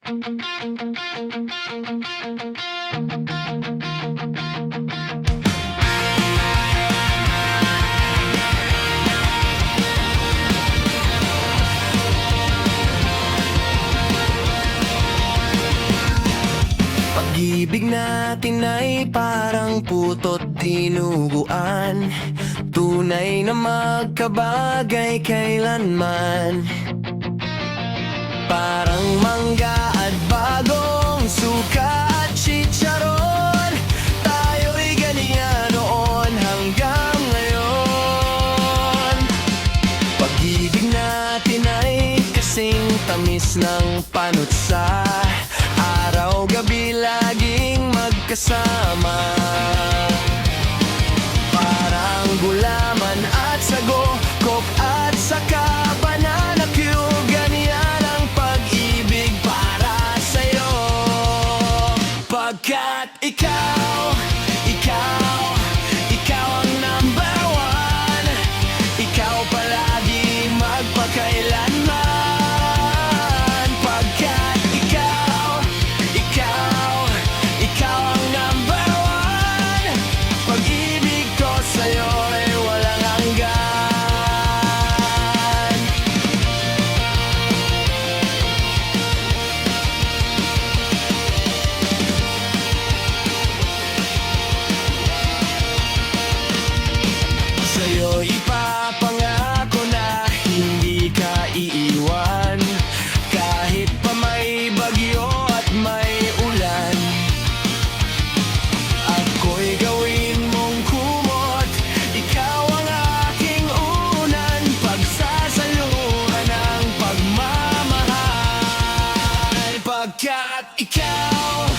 Pag-ibig natin ay parang puto't dinuguan, tunay na magkabagay kailanman. Parang mangga at bagong suka at chicharon, tayo'y ganyan noon hanggang ngayon. Pag-ibig natin ay kasing tamis ng panutsa, araw-gabi laging magkasama. Parang gulaman at sago, coke at saka banana Q, ganyan ang pag-ibig para sa'yo. Pagkat ikaw ang number one, ikaw palagi magpakailanman. Pagkat ikaw ang number one, pag-ibig ko sa'yo ay walang hanggan. Sa'yo ipapangako na hindi ka iiwan, kahit pa may bagyo at may ulan. Ako'y gawin mong kumot, ikaw ang aking unan, pagsasaluhan ng pagmamahal. Pagkat ikaw